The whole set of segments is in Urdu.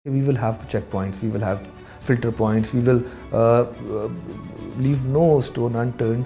We will have checkpoints, we will have filter points, we will leave no stone unturned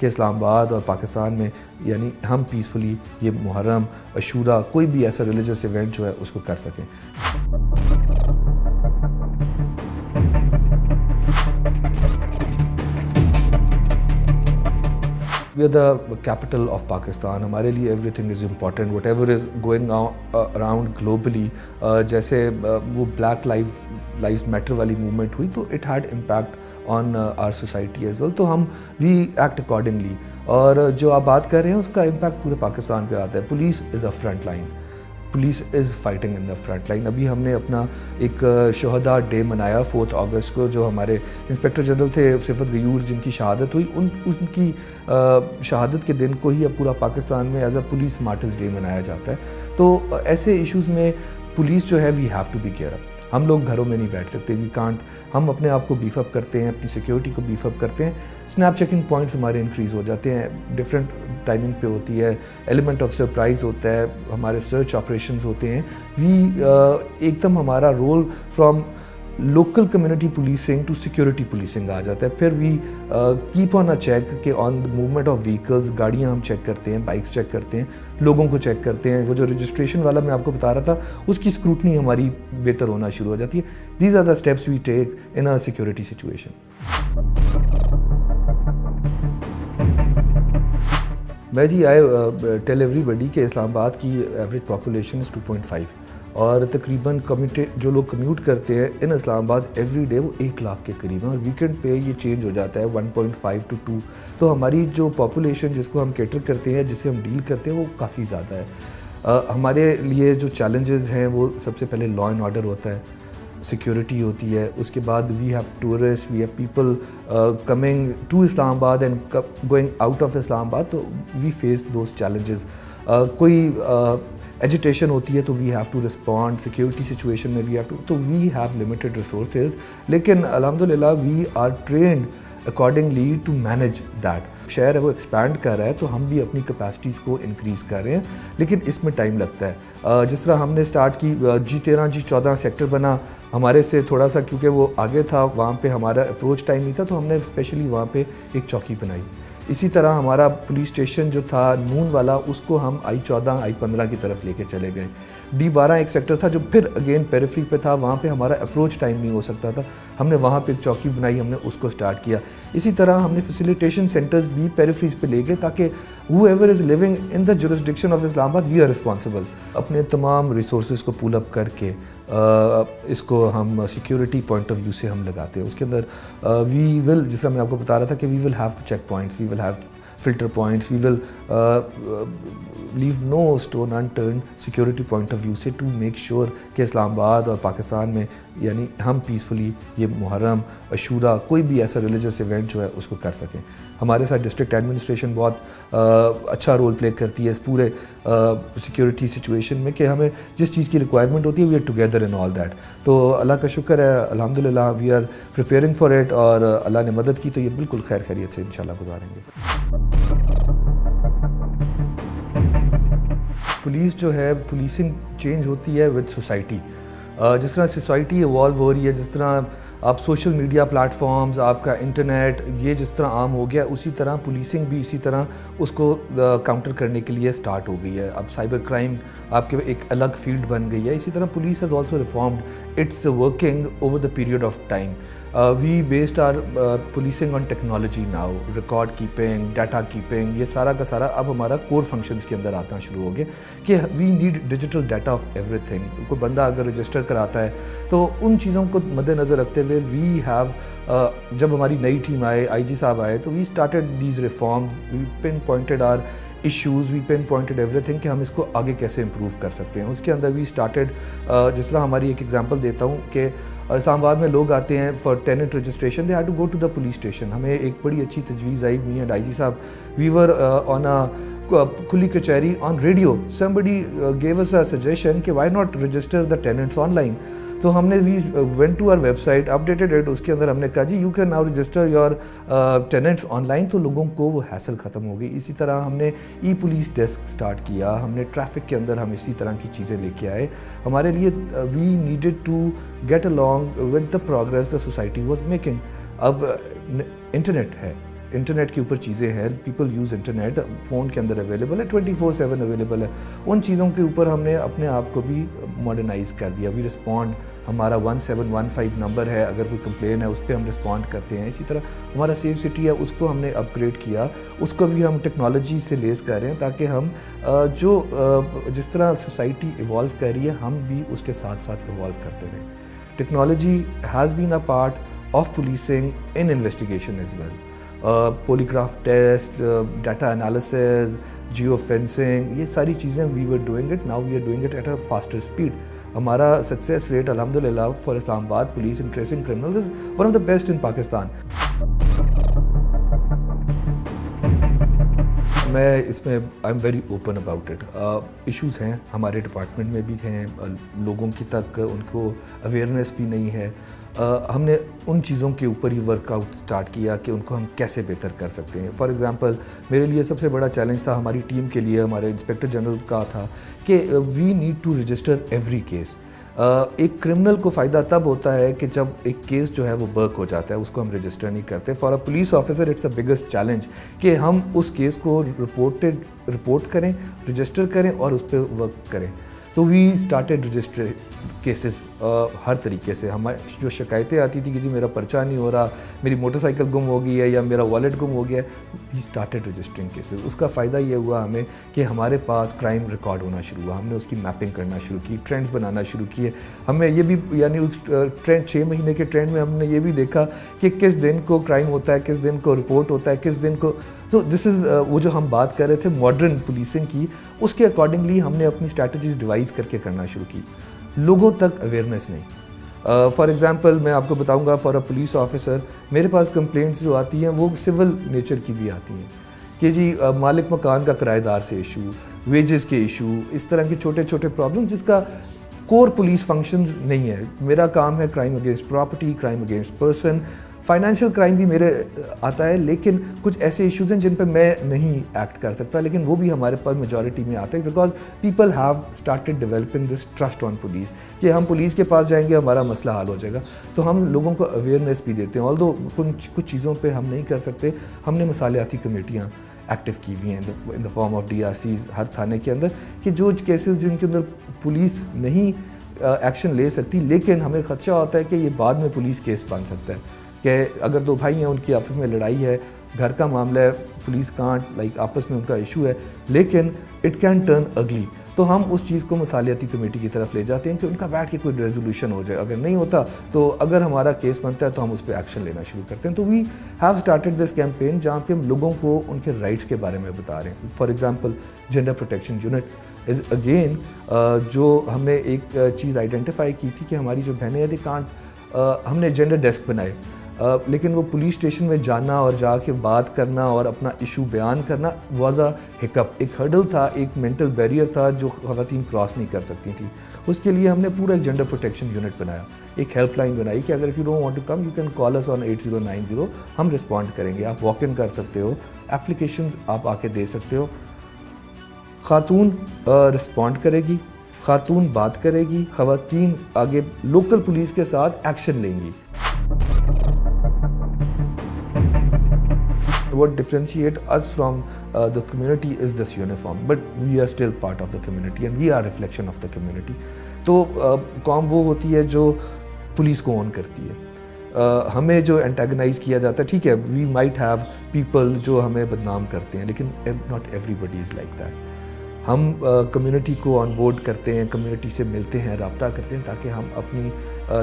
کہ اسلام آباد اور پاکستان میں یعنی ہم پیسفلی یہ محرم عاشورہ کوئی بھی ایسا ریلیجس ایونٹ جو ہے اس کو کر سکیں. We are the capital of Pakistan. ہمارے لیے everything is important. Whatever is going around globally, جیسے وہ Black Lives Matter والی موومنٹ ہوئی تو it had impact on our society as well. تو we act accordingly. اور جو آپ بات کر رہے ہیں اس کا impact پورے پاکستان پہ آتا ہے. Police is a front line. Police is fighting in the front line. ابھی ہم نے اپنا ایک شہداء ڈے منایا 4 اگست کو, جو ہمارے انسپیکٹر جنرل تھے صفت غیور جن کی شہادت ہوئی, ان کی شہادت کے دن کو ہی اب پورا پاکستان میں as a police martyrs day منایا جاتا ہے. تو ایسے ایشوز میں پولیس جو ہے we have to be care up. ہم لوگ گھروں میں نہیں بیٹھ سکتے, وی کانٹ. ہم اپنے آپ کو بیف اپ کرتے ہیں, اپنی سیکیورٹی کو بیف اپ کرتے ہیں. سنیپ چیکنگ پوائنٹس ہمارے انکریز ہو جاتے ہیں, ڈفرینٹ ٹائمنگ پہ ہوتی ہے, ایلیمنٹ آف سرپرائز ہوتا ہے, ہمارے سرچ آپریشنز ہوتے ہیں. ایک دم ہمارا role from local community policing to security policing آ جاتا ہے. پھر we keep on a check کہ on the movement of vehicles, گاڑیاں ہم چیک کرتے ہیں, بائکس چیک کرتے ہیں, لوگوں کو چیک کرتے ہیں. وہ جو رجسٹریشن والا میں آپ کو بتا رہا تھا اس کی اسکروٹنی ہماری بہتر ہونا شروع ہو جاتی ہے. These are the steps we take in a security situation. میں جی آئی ٹیل ایوری بڈی کہ اسلام آباد کی ایوریج پاپولیشن از 2.5 اور تقریباً جو لوگ کمیوٹ کرتے ہیں ان اسلام آباد ایوری ڈے وہ 1 لاکھ کے قریب ہیں, اور ویکینڈ پہ یہ چینج ہو جاتا ہے 1.5 to 2. تو ہماری جو پاپولیشن جس کو ہم کیٹر کرتے ہیں, جس سے ہم ڈیل کرتے ہیں, وہ کافی زیادہ ہے. ہمارے لیے جو چیلنجز ہیں وہ سب سے پہلے لا اینڈ آرڈر ہوتا ہے, سیکیورٹی ہوتی ہے, اس کے بعد we have tourist, we have people coming to Islamabad and going out of Islamabad. تو وی فیس دوز چیلنجز. کوئی ایجیٹیشن ہوتی ہے تو we have to respond, security situation میں وی ہیو ٹو, تو وی ہیو لمیٹڈ ریسورسز, لیکن الحمدللہ we are trained accordingly to manage that. شہر ہے وہ ایکسپینڈ کر رہا ہے تو ہم بھی اپنی کیپیسٹیز کو انکریز کر رہے ہیں, لیکن اس میں ٹائم لگتا ہے. جس طرح ہم نے اسٹارٹ کی G13 G14 سیکٹر بنا ہمارے سے تھوڑا سا, کیونکہ وہ آگے تھا, وہاں پہ ہمارا اپروچ ٹائم نہیں تھا, تو ہم نے اسپیشلی وہاں پہ ایک چوکی بنائی. اسی طرح ہمارا پولیس اسٹیشن جو تھا نون والا, اس کو ہم I14 I15 کی طرف لے کے چلے گئے. D12 ایک سیکٹر تھا جو پھر اگین پیریفری پہ تھا, وہاں پہ ہمارا اپروچ ٹائم نہیں ہو سکتا تھا, ہم نے وہاں پہ ایک چوکی بنائی, ہم نے اس کو سٹارٹ کیا. اسی طرح ہم نے فیسیلیٹیشن سینٹرز بھی پیریفریز پہ لے گئے تاکہ whoever is living in the jurisdiction of اسلام آباد we are responsible. اپنے تمام ریسورسز کو پول اپ کر کے اس کو ہم سیکیورٹی پوائنٹ آف ویو سے ہم لگاتے ہیں. اس کے اندر وی ول, جس طرح میں آپ کو بتا رہا تھا کہ we will have check points, we will have filter points, we will leave no stone unturned security point of view سے to make sure کہ اسلام آباد اور پاکستان میں یعنی ہم پیسفلی یہ محرم عاشورہ کوئی بھی ایسا ریلیجس ایونٹ جو ہے اس کو کر سکیں. ہمارے ساتھ ڈسٹرکٹ ایڈمنسٹریشن بہت اچھا رول پلے کرتی ہے اس پورے سیکیورٹی سچویشن میں, کہ ہمیں جس چیز کی ریکوائرمنٹ ہوتی ہے we are together in all that. تو اللہ کا شکر ہے, الحمدللہ we are preparing for it, اور اللہ نے مدد کی تو یہ بالکل خیر خیریت سے انشاءاللہ گزاریں گے. پولیس جو ہے, پولیسنگ چینج ہوتی ہے ود سوسائٹی. جس طرح سوسائٹی ایوالو ہو رہی ہے, جس طرح آپ سوشل میڈیا پلیٹ فارمز, آپ کا انٹرنیٹ یہ جس طرح عام ہو گیا, اسی طرح پولیسنگ بھی اسی طرح اس کو کاؤنٹر کرنے کے لیے سٹارٹ ہو گئی ہے. اب سائبر کرائم آپ کے ایک الگ فیلڈ بن گئی ہے. اسی طرح police has also reformed its working over the period of time. We based are policing on technology now, record keeping, data keeping, یہ سارا کا سارا اب ہمارا کور فنکشنز کے اندر آنا شروع ہو گیا کہ we need digital data of everything. کوئی بندہ اگر رجسٹر کراتا ہے تو ان چیزوں کو مد نظر رکھتے ہوئے وی ہیو, جب ہماری نئی ٹیم آئے, IG صاحب آئے, تو we started these reforms, we pinpointed our issues, we pinpointed everything کہ ہم اس کو آگے کیسے امپروو کر سکتے ہیں. اس کے اندر وی اسٹارٹیڈ, جس طرح ہماری ایک ایگزامپل دیتا ہوں کہ اسلام آباد میں لوگ آتے ہیں for tenant registration, they have to go to the police station. ہمیں ایک بڑی اچھی تجویز آئی, می اینڈ IG صاحب, وی ور آن کھلی کچہری on radio, somebody gave us a suggestion کہ why not register the tenants online. تو ہم نے we went to our website updated it, اس کے اندر ہم نے کہا جی you can now register your tenants online, تو لوگوں کو وہ ہیسل ختم ہو گئی. اسی طرح ہم نے ای پولیس ڈیسک سٹارٹ کیا, ہم نے ٹریفک کے اندر ہم اسی طرح کی چیزیں لے کے آئے. ہمارے لیے we needed to get along with the progress the society was making. اب انٹرنیٹ ہے, انٹرنیٹ کے اوپر چیزیں ہیں, پیپل یوز انٹرنیٹ, فون کے اندر اویلیبل ہے, 24/7 اویلیبل ہے. ان چیزوں کے اوپر ہم نے اپنے آپ کو بھی ماڈرنائز کر دیا. وی رسپونڈ, ہمارا 1715 نمبر ہے, اگر کوئی کمپلین ہے اس پہ ہم رسپونڈ کرتے ہیں. اسی طرح ہمارا سیف سٹی ہے, اس کو ہم نے اپ گریڈ کیا, اس کو بھی ہم ٹیکنالوجی سے لیس کر رہے ہیں تاکہ ہم جو جس طرح سوسائٹی ایوالو کر رہی ہے ہم بھی اس کے ساتھ ساتھ ایوالو کرتے رہیں. Technology has been a part of policing in investigation as well. Polygraph test, data analysis, geo fencing, یہ ساری چیزیں we were doing it, now we are doing it at a faster speed. ہمارا سکسیس ریٹ الحمدللہ for Islamabad police in tracing criminals is one of the best in Pakistan. میں اس میں I am very open about it. Issues ہیں ہمارے ڈپارٹمنٹ میں بھی ہیں, لوگوں کی تک ان کو اویئرنیس بھی نہیں ہے. ہم نے ان چیزوں کے اوپر ہی ورک آؤٹ سٹارٹ کیا کہ ان کو ہم کیسے بہتر کر سکتے ہیں. فار ایگزامپل میرے لیے سب سے بڑا چیلنج تھا, ہماری ٹیم کے لیے, ہمارے انسپیکٹر جنرل کا تھا کہ we need to register every case. ایک کرمنل کو فائدہ تب ہوتا ہے کہ جب ایک کیس جو ہے وہ برک ہو جاتا ہے, اس کو ہم رجسٹر نہیں کرتے. For a police officer it's a biggest challenge کہ ہم اس کیس کو رپورٹ کریں, رجسٹر کریں اور اس پہ ورک کریں. تو وی اسٹارٹیڈ رجسٹر کیسز ہر طریقے سے. ہماری جو شکایتیں آتی تھیں کہ جی میرا پرچہ نہیں ہو رہا, میری موٹر سائیکل گم ہو گئی ہے یا میرا والیٹ گم ہو گیا ہے, وی اسٹارٹیڈ رجسٹرنگ کیسز. اس کا فائدہ یہ ہوا ہمیں کہ ہمارے پاس کرائم ریکارڈ ہونا شروع ہوا, ہم نے اس کی میپنگ کرنا شروع کی, ٹرینڈز بنانا شروع کیے. ہمیں یہ بھی یعنی اس ٹرینڈ 6 مہینے کے ٹرینڈ میں ہم نے یہ بھی دیکھا کہ کس دن کو کرائم ہوتا ہے, کس دن کو رپورٹ ہوتا ہے, کس دن کو. تو دس از وہ جو ہم بات کر رہے تھے ماڈرن پولیسنگ کی, اس کے اکارڈنگلی ہم نے اپنی اسٹریٹجیز ڈیوائز کر کے کرنا شروع کی. لوگوں تک اویئرنیس نہیں. فار ایگزامپل میں آپ کو بتاؤں گا, فار اے پولیس آفیسر میرے پاس کمپلینٹس جو آتی ہیں وہ سول نیچر کی بھی آتی ہیں کہ جی مالک مکان کا کرایہ دار سے ایشو, ویجز کے ایشو, اس طرح کے چھوٹے چھوٹے پرابلم جس کا کور پولیس فنکشنز نہیں ہے. میرا کام ہے crime against property, crime against person, financial crime بھی میرے آتا ہے, لیکن کچھ ایسے ایشوز ہیں جن پہ میں نہیں ایکٹ کر سکتا, لیکن وہ بھی ہمارے پاس میجورٹی میں آتے ہیں because people have started developing this trust on police کہ ہم پولیس کے پاس جائیں گے ہمارا مسئلہ حل ہو جائے گا. تو ہم لوگوں کو اویئرنیس بھی دیتے ہیں. آلدو کچھ چیزوں پہ ہم نہیں کر سکتے, ہم نے مصالحاتی کمیٹیاں ایکٹیو کی ہوئی ہیں ان دا فارم آف DRCs ہر تھانے کے اندر کہ جو کیسز جن کے اندر پولیس نہیں ایکشن لے سکتی لیکن ہمیں خدشہ ہوتا ہے کہ یہ بعد میں پولیس کیس بن سکتا ہے کہ اگر 2 بھائی ہیں ان کی آپس میں لڑائی ہے, گھر کا معاملہ ہے, پولیس کانٹ لائک آپس میں ان کا ایشو ہے لیکن اٹ کین ٹرن اگلی. تو ہم اس چیز کو مصالحتی کمیٹی کی طرف لے جاتے ہیں کہ ان کا بیٹھ کے کوئی ریزولوشن ہو جائے. اگر نہیں ہوتا تو اگر ہمارا کیس بنتا ہے تو ہم اس پہ ایکشن لینا شروع کرتے ہیں. تو we have started this campaign جہاں پہ ہم لوگوں کو ان کے رائٹس کے بارے میں بتا رہے ہیں. For example gender protection unit is again جو ہم نے ایک چیز آئیڈینٹیفائی کی تھی کہ ہماری جو بہنیں ہیں دے کانٹ, ہم نے جینڈر ڈیسک بنائے لیکن وہ پولیس اسٹیشن میں جانا اور جا کے بات کرنا اور اپنا ایشو بیان کرنا واز اے ہکپ, ایک ہرڈل تھا, ایک مینٹل بیریئر تھا جو خواتین کراس نہیں کر سکتی تھیں. اس کے لیے ہم نے پورا ایک جینڈر پروٹیکشن یونٹ بنایا, ایک ہیلپ لائن بنائی کہ اگر if you don't want to come you can call us on 8090, ہم رسپونڈ کریں گے. آپ واک ان کر سکتے ہو, اپلیکیشنز آپ آ کے دے سکتے ہو. خاتون رسپونڈ کرے گی, خاتون بات کرے گی, خواتین آگے لوکل پولیس کے ساتھ ایکشن لیں گی. What differentiate us from the community is this uniform, but we are still part of the community and we are reflection of the community. تو قوم وہ ہوتی ہے جو پولیس کو اون کرتی ہے. ہمیں جو انٹیگنائز کیا جاتا ہے, ٹھیک ہے we might have people جو ہمیں بدنام کرتے ہیں لیکن not everybody is like that. ہم کمیونٹی کو آن بورڈ کرتے ہیں, کمیونٹی سے ملتے ہیں, رابطہ کرتے ہیں تاکہ ہم اپنی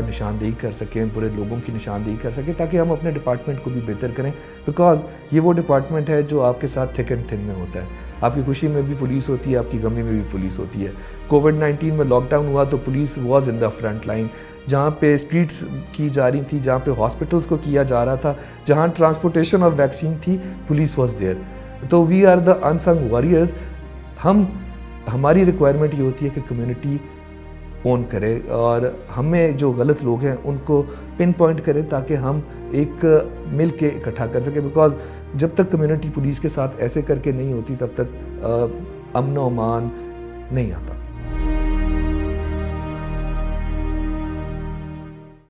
نشاندہی کر سکیں, برے لوگوں کی نشاندہی کر سکیں تاکہ ہم اپنے ڈپارٹمنٹ کو بھی بہتر کریں. بیکاز یہ وہ ڈپارٹمنٹ ہے جو آپ کے ساتھ تھک اینڈ تھن میں ہوتا ہے. آپ کی خوشی میں بھی پولیس ہوتی ہے, آپ کی غمی میں بھی پولیس ہوتی ہے. کووڈ-19 میں لاک ڈاؤن ہوا تو police was in the front line, جہاں پہ اسٹریٹس کی جا رہی تھی, جہاں پہ ہاسپٹلس کو کیا جا رہا تھا, جہاں ٹرانسپورٹیشن آف ویکسین تھی, پولیس واز دیئر. تو we are the unsung warriors. ہماری ریکوائرمنٹ یہ ہوتی ہے کہ کمیونٹی اون کرے اور ہمیں جو غلط لوگ ہیں ان کو پن پوائنٹ کرے تاکہ ہم ایک مل کے اکٹھا کر سکیں. بیکاز جب تک کمیونٹی پولیس کے ساتھ ایسے کر کے نہیں ہوتی تب تک امن و امان نہیں آتا.